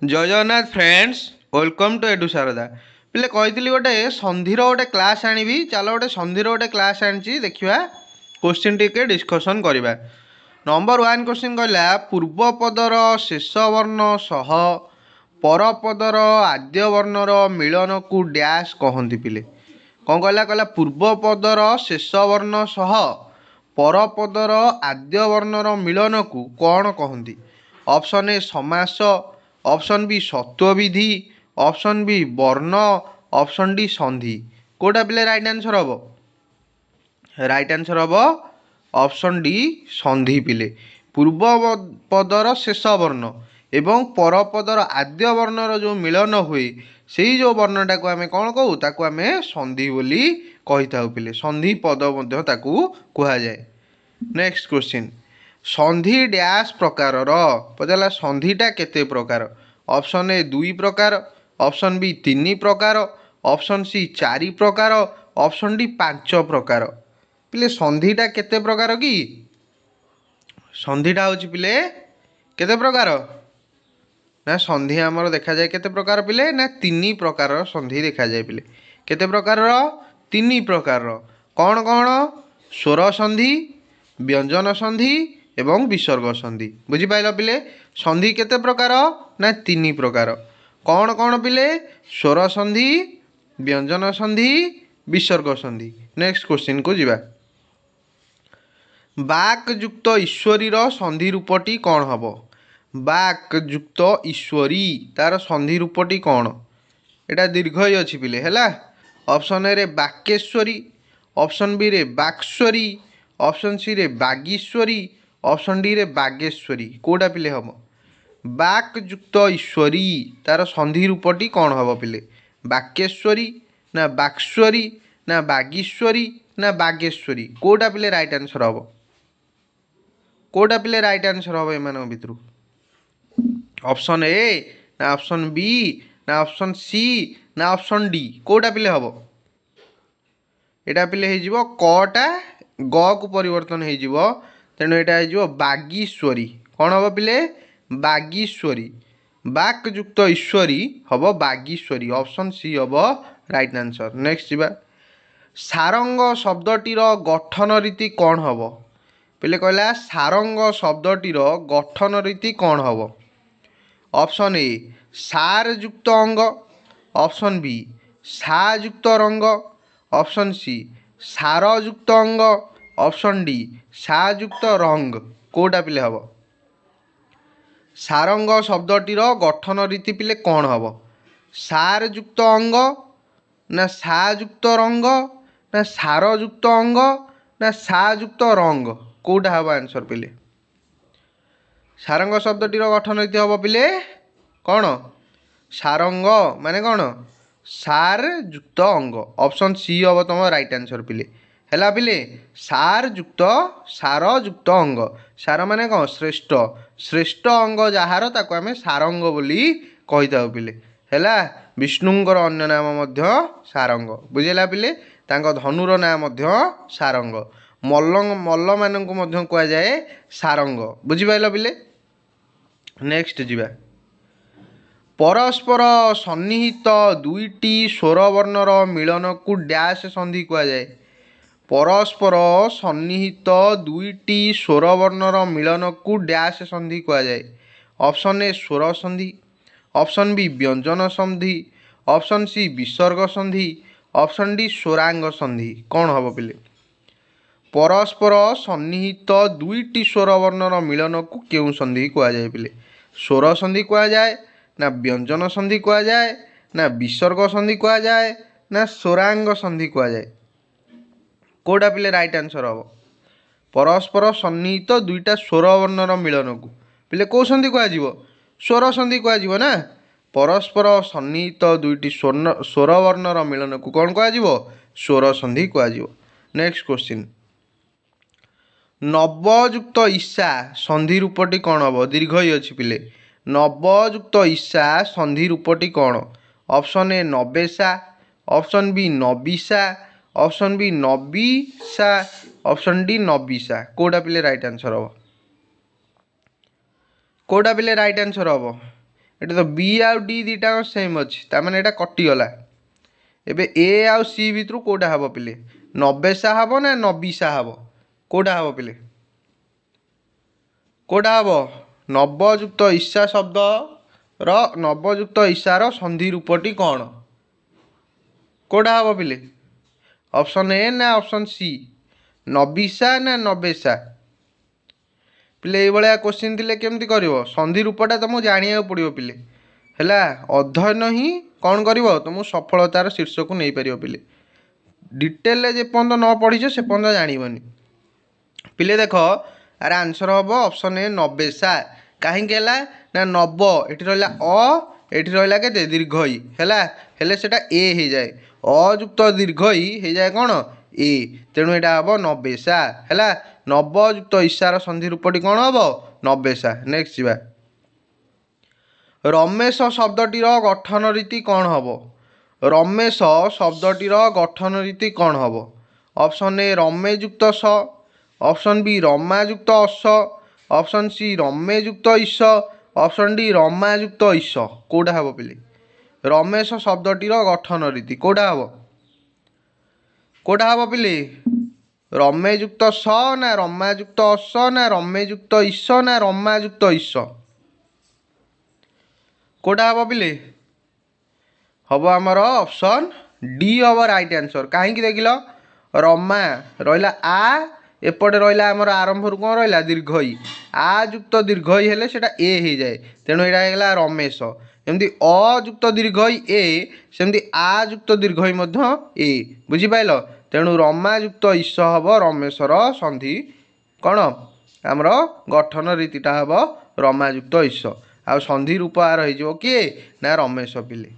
जय Jagannath friends welcome to एडु Sharda पिले कही गोटे संधिर गोटे क्लास आनी चलो गोटे संधिर गोटे क्लास आनी देखा क्वेश्चन टी डिस्कसन करवा। नंबर 1 क्वेश्चन कहला पूर्वपदर शेष वर्ण सह परपदर आद्य वर्णर मिलन को डैश कहती पिले कौन कहला कहला पूर्वपदर शेष वर्ण सह परपदर आद्य वर्णर मिलन को कौन कहती। ऑप्शन ए समास, ऑप्शन बी सत्वविधि, ऑप्शन बी वर्ण, ऑप्शन डी संधि। कोटा पिले राइट आंसर हम? राइट आंसर हम ऑप्शन डी संधि पिले। पूर्व पदर शेष वर्ण एवं परपदर आद्य वर्णर जो मिलन हुए से जो वर्णटा को आम कौन कहू ताकू आम संधि बोली कही था पिले। संधि पद मध्य ताकू कहा जाए। नेक्स्ट क्वेश्चन संधि डैश प्रकार पचारा संधिटा केते प्रकार। ऑप्शन ए 2 प्रकार, ऑप्शन बी 3 प्रकार, ऑप्शन सी 4 प्रकार, ऑप्शन डी 5 प्रकार। पिले संधिटा केते प्रकार कि संधिटा होची पिले केते प्रकार ना संधि आमर देखा जाए केते प्रकार पिले ना 3 प्रकार संधि देखा जाए पिले। केते प्रकार 3 प्रकार कौन कौन स्वर संधि, व्यंजन संधि एवं विसर्ग संधि। बुझिपाइल पिले संधि केते प्रकार ना 3 प्रकार कौन कौन पिले स्वर संधि, व्यंजन संधि, विसर्ग संधि। नेक्स्ट क्वेश्चन को जीवा। बाक युक्त ईश्वरी संधि रूपटी कौन हम। बाक युक्त ईश्वरी तार संधि रूपटी कौन एटा दीर्घ ही अच्छी पिले है। ऑप्शन ए रे बाक्येश्वरी, ऑप्शन बी रे बाक्स्वरी, ऑप्शन सी रे बागीश्वरी, ऑप्शन डी रे बागेश्वरी। कोटा पिले हम बाक युक्त ईश्वरी तार संधि रूपटी कौन हम पिले। बाक्येश्वरी ना बाक्स्वरी ना बागीश्वरी ना बागेश्वरी। कोटा पिले राइट आंसर हम? कोटा पिले राइट आंसर हम एम भितर ऑप्शन ए ना ऑप्शन बी ना ऑप्शन सी ना ऑप्शन डी। कोटा पिले हम एटा पिले हो कटा ग को परिवर्तन हो तेणु यहाँ हो बागीश्वरी। कौन हम पिले बागीश्वरी। बाक युक्त ईश्वरी हम बागीश्वरी। ऑप्शन सी हम राइट आंसर। नेक्स्ट जीवा सारंग शब्दटीर गठन रीति कौन हम पिले कहला सारंग शब्दटीर गठन रीति कौन हम। ऑप्शन ए सार युक्त अंग, ऑप्शन बी सा युक्त रंग, ऑप्शन सी सार युक्त अंग, ऑप्शन डी सा युक्त रंग। कोटा पिले हम सारंग शब्दटीर गठन रीति पिले कौन हम। सार युक्त अंग ना सा युक्त रंग ना सार युक्त अंग ना सा युक्त रंग। कोटा हम आंसर पिले। सारंग शब्दटीर गठन रीति हम पिले कौन सारंग माने कौन सार युक्त अंग। ऑप्शन सी हम तुम राइट आंसर पिले है पिले। सार युक्त सार युक्त अंग सार माने कौन श्रेष्ठ श्रेष्ठ अंग जार ताको आम सारंग बोली कही था पिले है। विष्णुंकर अन्य नाम मध्य सारंग। बुझेला पिले तांको धनुर नाम मध्य सारंग। मल्ल मानक मध्य कह जाए सारंग। बुझिपाइल पिले। नेक्स्ट जीवा परस्पर सन्निहित दुईटी स्वर वर्णर मिलन को डैश संधि कह जाए। परस्पर सन्निहित दुईटी स्वर वर्णर मिलन को डैश संधि कह जाए। ऑप्शन ए स्वर संधि, ऑप्शन बी व्यंजन संधि, ऑप्शन सी विसर्ग संधि, ऑप्शन डी स्वरांग संधि। कौन हम पिले परस्पर सन्निहित दुईटी स्वर वर्णर मिलन को क्यों संधि कह जाए पिले। स्वर संधि कह जाए ना व्यंजन संधि कह जाए ना विसर्ग संधि कह जाए ना स्वरांग संधि कह जाए। कोटा पिले राइट आंसर हम परस्पर सन्निहित दुईटा स्वर वर्णर मिलन को पिले कौ संधि कह स्वर संधि कह ना। परस्पर सन्निहित दुईटी स्वर वर्णर मिलन को कौन कह स्वर संधि कह। नेक्स्ट क्वेश्चन नवयुक्त ईशा संधि रूपटी कौन हम। दीर्घ ही अच्छी पिले नवयुक्त ईशा संधि रूपटी कौन। ऑप्शन ए नवेशा, ऑप्शन बी नवीशा, ऑप्शन बी नवीशा, ऑप्शन डी नवीशा। कोटा पिले राइट आंसर हम? कोटा पिले राइट आंसर हम? ଏଠି ତ ବି ଆଉ ଡି ଦୁଇଟା ସେମ୍ ଅଛି, ତାମାନେ ଏଇଟା କଟିଗଲା। ଏବେ ଏ ଆଉ ସି ଭିତରୁ କେଉଁଟା ହେବ ପିଲେ? ନବେଶା ହେବ ନା ନବିଶା ହେବ? କେଉଁଟା ହେବ ପିଲେ? କେଉଁଟା ହେବ? ନବଯୁକ୍ତ ଈଶା ଶବ୍ଦର ନବଯୁକ୍ତ ଈଶାର ସନ୍ଧି ରୂପଟି କ'ଣ? କେଉଁଟା ହେବ ପିଲେ? ଅପସନ୍ ଏ ନା ଅପସନ୍ ସି? ନବିଶା ନା ନବେଶା? ପିଲେ ଏଇଭଳିଆ କୋଶ୍ଚିନ୍ ଥିଲେ କେମିତି କରିବ? ସନ୍ଧି ରୂପଟା ତୁମକୁ ଜାଣିବାକୁ ପଡ଼ିବ ପିଲେ, ହେଲା। ଅଧ୍ୟୟନ ହିଁ କ'ଣ କରିବ? ତୁମକୁ ସଫଳତାର ଶୀର୍ଷକୁ ନେଇପାରିବ ପିଲେ। ଡିଟେଲରେ ଯେପର୍ଯ୍ୟନ୍ତ ନ ପଢ଼ିଛ ସେ ପର୍ଯ୍ୟନ୍ତ ଜାଣିବନି। ପିଲେ ଦେଖ, ଆର ଆନ୍ସର ହେବ ଅପସନ୍ ଏ ନବେଶା। କାହିଁକି ହେଲା ନା ନବ ଏଠି ରହିଲା ଅ, ଏଠି ରହିଲା କେତେ? ଦୀର୍ଘ ଇ, ହେଲା। ହେଲେ ସେଟା ଏ ହେଇଯାଏ, ଅଯୁକ୍ତ ଦୀର୍ଘ ଇ ହେଇଯାଏ କ'ଣ? ଏ। ତେଣୁ ଏଇଟା ହେବ ନବେଶା, ହେଲା। ନବଯୁକ୍ତ ଈଶାର ସନ୍ଧି ରୂପଟି କ'ଣ ହେବ? ନବେଶା। ନେକ୍ସଟ ଯିବା। ରମେଶ ଶବ୍ଦଟିର ଗଠନ ରୀତି କ'ଣ ହେବ? ରମେଶ ଶବ୍ଦଟିର ଗଠନ ରୀତି କ'ଣ ହେବ? ଅପସନ୍ ଏ ରମେ ଯୁକ୍ତ ସ, ଅପସନ୍ ବି ରମା ଯୁକ୍ତ ଅସ, ଅପସନ୍ ସି ରମେ ଯୁକ୍ତ ଇସ, ଅପସନ୍ ଡି ରମା ଯୁକ୍ତ ଇସ। କେଉଁଟା ହେବ ପିଲେ? ରମେଶ ଶବ୍ଦଟିର ଗଠନ ରୀତି କେଉଁଟା ହେବ? କେଉଁଟା ହେବ ପିଲେ? ରମେ ଯୁକ୍ତ ସ ନା ରମା ଯୁକ୍ତ ଅସ ନା ରମେ ଯୁକ୍ତ ଇସ ନା ରମା ଯୁକ୍ତ ଇସ? କେଉଁଟା ହେବ ପିଲେ? ହେବ ଆମର ଅପସନ୍ ଡି ହେବ ରାଇଟ୍ ଆନ୍ସର୍। କାହିଁକି ଦେଖିଲ? ରମା ରହିଲା ଆ, ଏପଟେ ରହିଲା ଆମର ଆରମ୍ଭରୁ କ'ଣ ରହିଲା? ଦୀର୍ଘ ଇ। ଆ ଯୁକ୍ତ ଦୀର୍ଘ ଇ ହେଲେ ସେଇଟା ଏ ହେଇଯାଏ, ତେଣୁ ଏଇଟା ହେଇଗଲା ରମେଶ। ଯେମିତି ଅ ଯୁକ୍ତ ଦୀର୍ଘ ଇ ଏ, ସେମିତି ଆ ଯୁକ୍ତ ଦୀର୍ଘ ଇ ମଧ୍ୟ ଏ। ବୁଝିପାରିଲ? ତେଣୁ ରମା ଯୁକ୍ତ ଇସ ହେବ ରମେଶର ସନ୍ଧି କ'ଣ? ଆମର ଗଠନ ରୀତିଟା ହେବ ରମା ଯୁକ୍ତ ଇସ। ଆଉ ସନ୍ଧି ରୂପ ଆର ହେଇଯିବ କିଏ? ନା ରମେଶ ପିଲେ।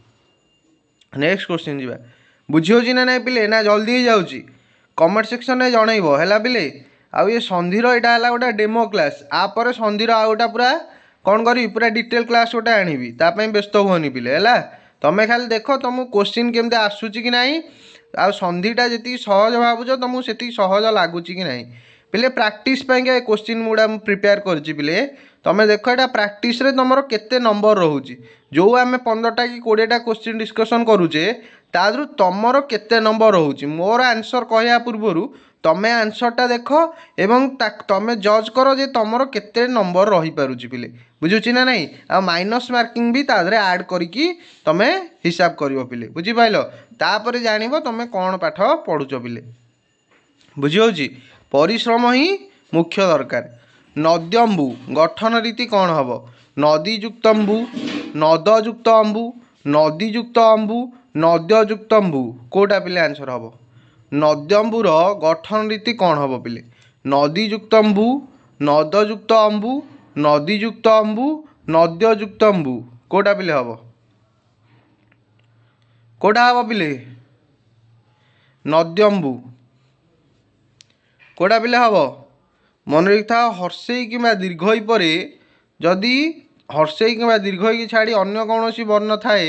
ନେକ୍ସଟ କ୍ୱେଶ୍ଚିନ୍ ଯିବା। ବୁଝି ହେଉଛି ନା ନାଇଁ ପିଲେ? ନା ଜଲ୍ଦି ହେଇଯାଉଛି? କମେଣ୍ଟ ସେକ୍ସନରେ ଜଣେଇବ, ହେଲା ପିଲେ। ଆଉ ଏ ସନ୍ଧିର ଏଇଟା ହେଲା ଗୋଟେ ଡେମୋ କ୍ଲାସ୍। ଆପରେ ସନ୍ଧିର ଆଉ ଗୋଟେ ପୁରା କ'ଣ କରିବି? ପୁରା ଡିଟେଲ କ୍ଲାସ୍ ଗୋଟେ ଆଣିବି, ତା ପାଇଁ ବ୍ୟସ୍ତ ହୁଅନି ପିଲେ, ହେଲା। ତମେ ଖାଲି ଦେଖ ତମକୁ କୋଶ୍ଚିନ୍ କେମିତି ଆସୁଛି କି ନାହିଁ, ଆଉ ସନ୍ଧିଟା ଯେତିକି ସହଜ ଭାବୁଛ ତମକୁ ସେତିକି ସହଜ ଲାଗୁଛି କି ନାହିଁ। ପିଲେ ପ୍ରାକ୍ଟିସ୍ ପାଇଁକା ଏ କୋଶ୍ଚିନ୍ ଗୁଡ଼ା ମୁଁ ପ୍ରିପେୟାର କରିଛି ପିଲେ। ତମେ ଦେଖ ଏଇଟା ପ୍ରାକ୍ଟିସ୍ରେ ତମର କେତେ ନମ୍ବର ରହୁଛି। ଯେଉଁ ଆମେ 15ଟା କି 20ଟା କୋଶ୍ଚିନ୍ ଡିସ୍କସନ୍ କରୁଛେ, ତା ଦେହରୁ ତମର କେତେ ନମ୍ବର ରହୁଛି। ମୋର ଆନ୍ସର୍ କହିବା ପୂର୍ବରୁ ତମେ ଆନ୍ସର୍ଟା ଦେଖ ଏବଂ ତମେ ଜଜ୍ କର ଯେ ତମର କେତେ ନମ୍ବର ରହିପାରୁଛି ପିଲେ। ବୁଝୁଛି ନା ନାହିଁ? ଆଉ ମାଇନସ୍ ମାର୍କିଂ ବି ତା ଦେହରେ ଆଡ଼୍ କରିକି ତମେ ହିସାବ କରିବ ପିଲେ। ବୁଝିପାରିଲ? ତାପରେ ଜାଣିବ ତମେ କ'ଣ ପାଠ ପଢ଼ୁଛ ପିଲେ। ବୁଝିହେଉଛି? ପରିଶ୍ରମ ହିଁ ମୁଖ୍ୟ ଦରକାର। ନଦ୍ୟମ୍ବୁ ଗଠନ ରୀତି କ'ଣ ହେବ? ନଦୀଯୁକ୍ତ ଅମ୍ବୁ, ନଦଯୁକ୍ତ ଅମ୍ବୁ, ନଦୀଯୁକ୍ତ ଅମ୍ବୁ, ନଦ୍ୟଯୁକ୍ତ ଅମ୍ବୁ। କେଉଁଟା ପିଲେ ଆନ୍ସର୍ ହେବ? ନଦ୍ୟମ୍ବୁର ଗଠନ ରୀତି କ'ଣ ହେବ ପିଲେ? ନଦୀଯୁକ୍ତ ଅମ୍ବୁ, ନଦଯୁକ୍ତ ଅମ୍ବୁ, ନଦୀଯୁକ୍ତ ଅମ୍ବୁ, ନଦ୍ୟଯୁକ୍ତ ଅମ୍ବୁ। କେଉଁଟା ପିଲେ ହେବ? କେଉଁଟା ହେବ ପିଲେ? ନଦ୍ୟମ୍ବୁ। କେଉଁଟା ପିଲେ ହେବ? ମନେ ରଖିଥାଅ, ହର୍ଷେଇ କିମ୍ବା ଦୀର୍ଘଇ ପରେ ଯଦି ହର୍ଷେଇ କିମ୍ବା ଦୀର୍ଘଇକି ଛାଡ଼ି ଅନ୍ୟ କୌଣସି ବର୍ଣ୍ଣ ଥାଏ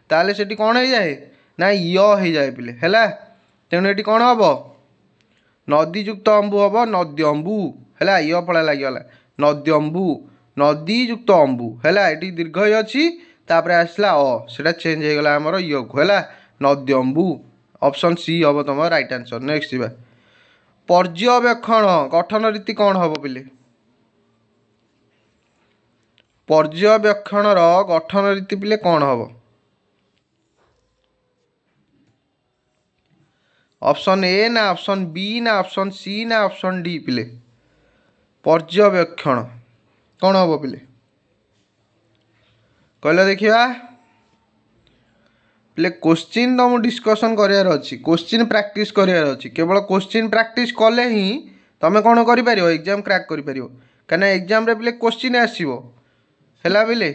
ତାହେଲେ ସେଠି କ'ଣ ହେଇଯାଏ? ନା ୟ ହେଇଯାଏ ପିଲେ, ହେଲା। ତେଣୁ ଏଠି କ'ଣ ହେବ? ନଦୀଯୁକ୍ତ ଅମ୍ବୁ ହେବ ନଦ୍ୟମ୍ବୁ, ହେଲା। ୟ ଫଳା ଲାଗିଗଲା, ନଦ୍ୟମ୍ବୁ। ନଦୀଯୁକ୍ତ ଅମ୍ବୁ, ହେଲା। ଏଠି ଦୀର୍ଘଇ ଅଛି, ତାପରେ ଆସିଲା ଅ, ସେଟା ଚେଞ୍ଜ ହେଇଗଲା ଆମର ୟକୁ, ହେଲା। ନଦ୍ୟମ୍ବୁ। ଅପସନ୍ ସି ହେବ ତୁମର ରାଇଟ୍ ଆନ୍ସର୍। ନେକ୍ସଟ ଯିବା। ପର୍ଯ୍ୟବେକ୍ଷଣ ଗଠନ ରୀତି କ'ଣ ହେବ ପିଲେ? ପର୍ଯ୍ୟବେକ୍ଷଣର ଗଠନ ରୀତି ପିଲେ କ'ଣ ହେବ? ଅପସନ୍ ଏ ନା ଅପସନ୍ ବି ନା ଅପସନ୍ ସି ନା ଅପସନ୍ ଡି ପିଲେ? ପର୍ଯ୍ୟବେକ୍ଷଣ କ'ଣ ହେବ ପିଲେ? କହିଲ ଦେଖିବା। ପିଲେ କୋଶ୍ଚିନ୍ ତୁମକୁ ଡିସ୍କସନ୍ କରିବାର ଅଛି, କୋଶ୍ଚିନ୍ ପ୍ରାକ୍ଟିସ୍ କରିବାର ଅଛି। କେବଳ କୋଶ୍ଚିନ୍ ପ୍ରାକ୍ଟିସ୍ କଲେ ହିଁ ତୁମେ କ'ଣ କରିପାରିବ? ଏକ୍ଜାମ୍ କ୍ରାକ୍ କରିପାରିବ। କାହିଁକିନା ଏକ୍ଜାମ୍ରେ ପିଲେ କୋଶ୍ଚିନ୍ ଆସିବ, ହେଲା ପିଲେ।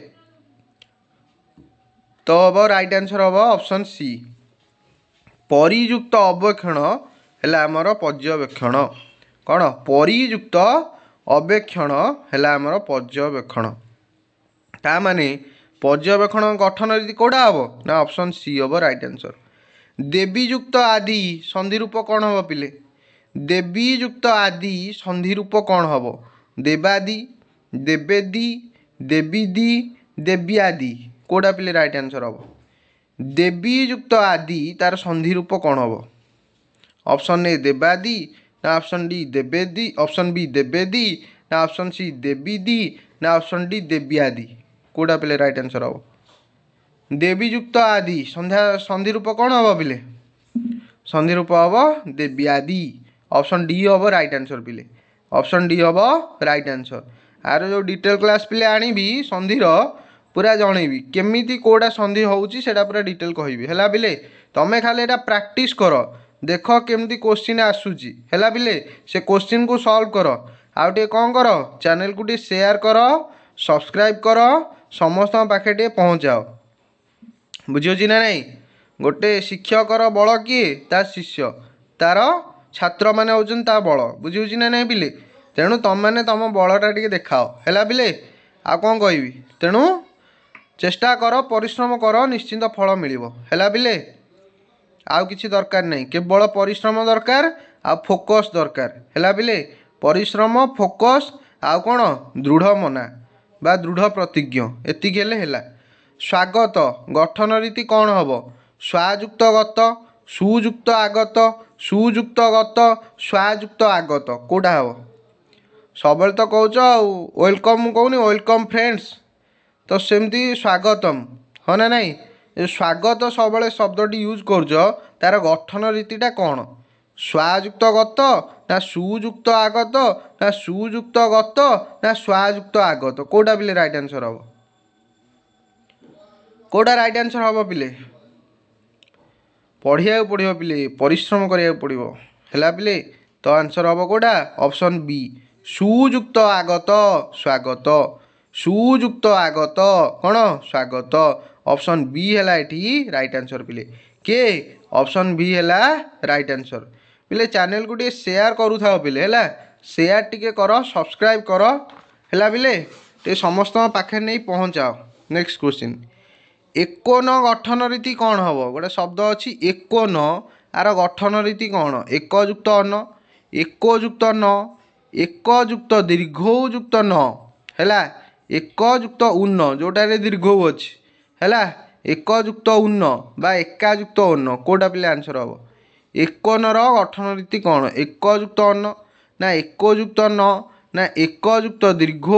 ତ ହେବ ରାଇଟ୍ ଆନ୍ସର୍ ହେବ ଅପସନ୍ ସି। ପରିଯୁକ୍ତ ଅବେକ୍ଷଣ ହେଲା ଆମର ପର୍ଯ୍ୟବେକ୍ଷଣ। କ'ଣ? ପରିଯୁକ୍ତ ଅବେକ୍ଷଣ ହେଲା ଆମର ପର୍ଯ୍ୟବେକ୍ଷଣ। ତା ମାନେ ପର୍ଯ୍ୟବେକ୍ଷଣ ଗଠନ ରୀତି କେଉଁଟା ହେବ? ନା ଅପସନ୍ ସି ହେବ ରାଇଟ୍ ଆନ୍ସର୍। ଦେବୀଯୁକ୍ତ ଆଦି ସନ୍ଧି ରୂପ କ'ଣ ହେବ ପିଲେ? ଦେବୀଯୁକ୍ତ ଆଦି ସନ୍ଧି ରୂପ କ'ଣ ହେବ? ଦେବାଦି, ଦେବେଦି, ଦେବୀଦି, देवी आदि कोटा पिले राइट आंसर हम देवी युक्त आदि तार संधि रूप कौन हम ऑप्शन ए देवादि ना ऑप्शन डी देवेदी ऑप्शन बी देवेदी ना ऑप्शन सी देवी दी ना ऑप्शन डी देवी आदि कोटा पिले राइट आंसर हम देवी युक्त आदि संध्या संधि रूप कौन हम पिले संधि रूप हम देवी आदि ऑप्शन डी हम राइट आंसर पिले ऑप्शन डी हम राइट आंसर आर जो डिटेल क्लास पिले आनिबी संधिर पूरा जनइबी केमिति कोडा संधि होउची सेटा पूरा डिटेल कहबी हैला पिले तमे खाली एटा प्रैक्टिस कर देख केमती क्वेश्चन आसूची हैला पिले से क्वेश्चन को सॉल्व कर आउ टे कौन कर चैनल को टे शेयर कर सब्सक्राइब कर समस्त पाखे टे पहुँचाओ बुझी ना नहीं गोटे शिक्षकर बड़ किए ता शिष्य तार छात्र मैंने होउछन ता बड़ बुझी ना नहीं पिले तेणु तुम मैंने तुम बलटा टे देखाओ है पिले आ कौन कहबी तेणु चेष्टा कर परिश्रम कर निश्चिंत फल मिलिबो है पिले आउ किछि दरकार नहीं केवल परिश्रम दरकार आ फोकस दरकार है पिले परिश्रम फोकस आउ कौन दृढ़ मना बा दृढ़ प्रतिज्ञ एतिक हेले हैला स्वागत गठन रीति कौन हम स्वायुक्त गत सुयुक्त आगत सुयुक्त गत स्वायुक्त आगत कोटा हम सब तो कौच वेलकम कहूनी वेलकम फ्रेंड्स तो सेमती स्वागतम हाँ ना नहीं स्वागत सब शब्दटी यूज कर तार गठन रीतिटा कौन स्वायुक्त गत ना सुयुक्त आगत ना सुयुक्त गत ना स्वायुक्त आगत कोटा पिले राइट आंसर हम कोटा राइट आंसर हम पिले पढ़िया पड़ो पिले परिश्रम करा पड़ो है पिले तो आंसर हम कोटा ऑप्शन बी सुयुक्त आगत स्वागत सुयुक्त आगत कौन स्वागत ऑप्शन बी है ये राइट आंसर पिले के ऑप्शन बी है राइट आंसर पिले चैनल को टे शेयर करूथा पिले है शेयर टिके कर सब्सक्राइब कर है पिले टे समस्त पाखे नहीं पहुँचाओ नेक्स्ट क्वेश्चन एकोन गठन रीति कौन हम गोटे शब्द अच्छी एकोन आर गठन रीति कौन एक युक्त अन्न एक युक्त न एक युक्त दीर्घयुक्त न है एक युक्त उन्न जोटारे दीर्घ अच्छी है एक युक्त उन्न बा एकायुक्त अन्न कोटा पिले आंसर हम एकोनर गठन रीति कौन एक युक्त अन्न ना एक युक्त न ना एक युक्त दीर्घ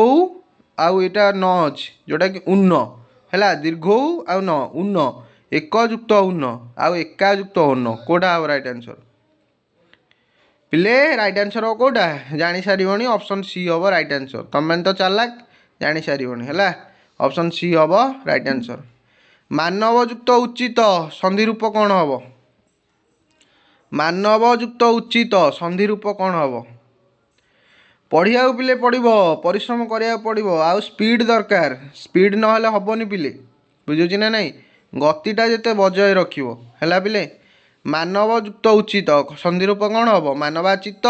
आउ एटा न अच्छी जोटा कि उन्न है दीर्घ आउ न उन्न एक युक्त उन्न आउ एकायुक्त अन्न कोटा हम राइट आंसर पिले राइट आंसर हो कोटा जानी सारी ऑप्शन सी हम राइट आंसर तुम मैंने तो चालाक जानी सारी है ऑप्शन सी हम राइट आंसर मानवयुक्त उचित संधि रूप कौन हम मानवयुक्त उचित संधि रूप कौन हम पढ़िया पिले पढ़ो परिश्रम करा पड़ो आउ स्पीड दरकार स्पीड ना हेबनी पिले बुझुची ना नहीं गतिटा जिते बजाय रखियो है पिले मानवयुक्त उचित संधि रूप कौन हम मानवाचित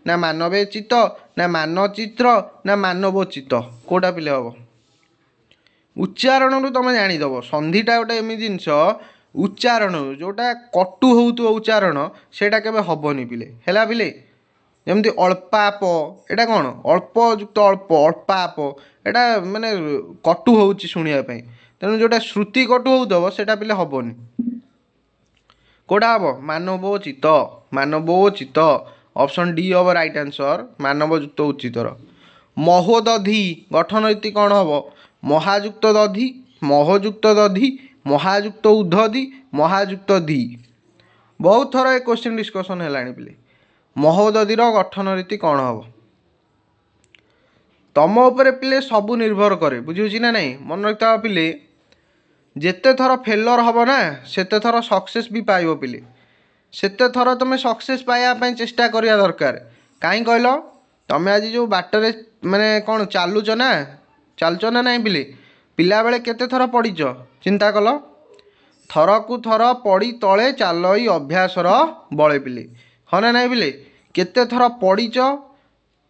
ना मानवे चित्त ना मानचित्र ना मानवचित कोटा पिले हम उच्चारण तुम जानीदेव संधिटा गोटे एमती जिनस उच्चारण जोटा कटु हो उच्चारण सेटा केबे हबनी पिले है पिले जमती अल्पाप एटा कौन अल्प युक्त अल्प अल्पाप एटा माने कटु हो शुणापी तेणु जोटा श्रुति कटु हो सेटा पिले हबनी कोटा हम मानवोचित ऑप्शन डी हम राइट आंसर मानवयुक्त उचितर महोदधि गठन रीति कौन हम महायुक्त दधि महयुक्त दधि महायुक्त उद्धधि महायुक्त धी बहुत थर एक क्वेश्चन डिस्कसन है पिले महोदधिर गठन रीति कौन हम तुम उपरे पिले सबू निर्भर करे बुझी ना नहीं मन रखता पिले जेते थर फेलर हम ना सेते थर सक्सेस भी पाइब पिले सेते थर तुम सक्सेस पाइबा चेष्टा करिया दरकार कहीं कहल तुम आज जो बाटर माने कौन चलुच ना नहीं पिले पिला बेले केते थर पढ़ीच चिंता कल थर को थर पड़ी तले चालई अभ्यासर बड़े पिले हाँ ना नहीं पिले केते थर पढ़ीच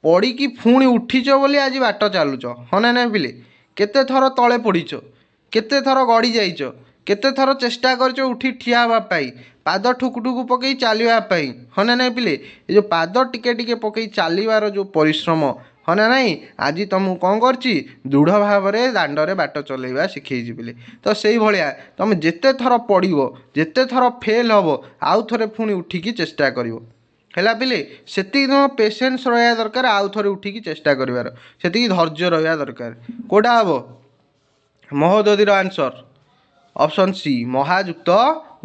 पढ़ी कि पुणी उठीच बोली आज बाट चलुच हाँ ना नहीं पिले केते थर तले पड़ीच केते थर गड़ी जाइच केते थर चेष्टा कर उठी ठिया हाँपाई पाद ठुकुठुकु पकई चलवाई हाँ ना नहीं पिले ये जो पाद टिके टिके पकई चलवार जो परिश्रम ହଁ ନା ନାହିଁ ଆଜି ତୁମକୁ କ'ଣ କରିଛି ଦୃଢ଼ ଭାବରେ ଦାଣ୍ଡରେ ବାଟ ଚଲେଇବା ଶିଖେଇଛି ପିଲେ। ତ ସେଇଭଳିଆ ତୁମେ ଯେତେ ଥର ପଡ଼ିବ ଯେତେ ଥର ଫେଲ୍ ହେବ ଆଉ ଥରେ ପୁଣି ଉଠିକି ଚେଷ୍ଟା କରିବ ହେଲା ପିଲେ। ସେତିକି ତୁମ ପେସେନ୍ସ ରହିବା ଦରକାର, ଆଉ ଥରେ ଉଠିକି ଚେଷ୍ଟା କରିବାର ସେତିକି ଧୈର୍ଯ୍ୟ ରହିବା ଦରକାର। କେଉଁଟା ହେବ ମହୋଦଧିର ଆନ୍ସର ଅପସନ୍ ସି ମହାଯୁକ୍ତ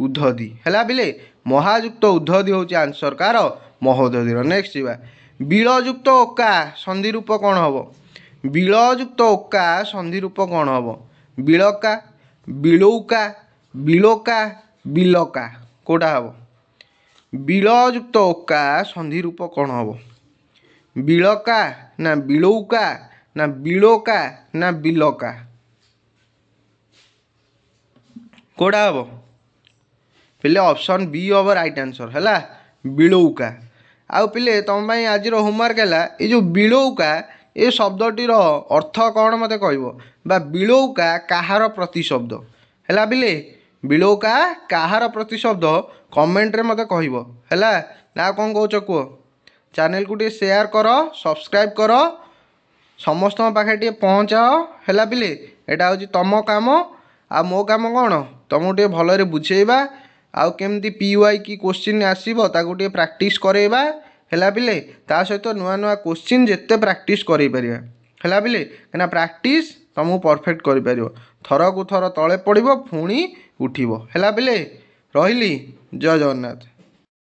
ଉଦ୍ଧତି ହେଲା ପିଲେ। ମହାଯୁକ୍ତ ଉଦ୍ଧତି ହେଉଛି ଆନ୍ସର କାହାର ମହୋଦଧିର। ନେକ୍ସଟ ଯିବା ବିଳଯୁକ୍ତ ଓକା ସନ୍ଧି ରୂପ କ'ଣ ହେବ? ବିଳଯୁକ୍ତ ଓକା ସନ୍ଧି ରୂପ କ'ଣ ହେବ? ବିଳକା, ବିଳୌକା, ବିଳୋକା, ବିଲକା କେଉଁଟା ହେବ? ବିଳଯୁକ୍ତ ଓକା ସନ୍ଧି ରୂପ କ'ଣ ହେବ? ବିଳକା ନା ବିଳୌକା ନା ବିଳୋକା ନା ବିଲକା କେଉଁଟା ହେବ ପିଲେ? ଅପସନ୍ ବି ହେବ ରାଇଟ୍ ଆନ୍ସର ହେଲା ବିଳୌକା। ଆଉ ପିଲେ ତୁମ ପାଇଁ ଆଜିର ହୋମୱାର୍କ ହେଲା ଏଇ ଯେଉଁ ବିଳୌକା ଏ ଶବ୍ଦଟିର ଅର୍ଥ କ'ଣ ମୋତେ କହିବ, ବା ବିଳୌକା କାହାର ପ୍ରତିଶବ୍ଦ ହେଲା ପିଲେ। ବିଳୌକା କାହାର ପ୍ରତିଶବ୍ଦ କମେଣ୍ଟରେ ମୋତେ କହିବ ହେଲା। ନା ଆଉ କ'ଣ କହୁଛ କୁହ? ଚ୍ୟାନେଲକୁ ଟିକେ ସେୟାର କର, ସବସ୍କ୍ରାଇବ୍ କର, ସମସ୍ତଙ୍କ ପାଖରେ ଟିକେ ପହଞ୍ଚାଅ ହେଲା ପିଲେ। ଏଇଟା ହେଉଛି ତୁମ କାମ। ଆଉ ମୋ କାମ କ'ଣ ତୁମକୁ ଟିକେ ଭଲରେ ବୁଝେଇବା, ଆଉ କେମିତି PY କି କୋଶ୍ଚିନ୍ ଆସିବ ତାକୁ ଟିକେ ପ୍ରାକ୍ଟିସ୍ କରେଇବା ହେଲା ପିଲେ। ତା ସହିତ ନୂଆ ନୂଆ କୋଶ୍ଚିନ୍ ଯେତେ ପ୍ରାକ୍ଟିସ୍ କରେଇପାରିବା ହେଲା ପିଲେ, କାହିଁକିନା ପ୍ରାକ୍ଟିସ୍ ତୁମକୁ ପରଫେକ୍ଟ କରିପାରିବ। ଥରକୁ ଥର ତଳେ ପଡ଼ିବ ପୁଣି ଉଠିବ ହେଲା ପିଲେ। ରହିଲି, ଜୟ ଜଗନ୍ନାଥ।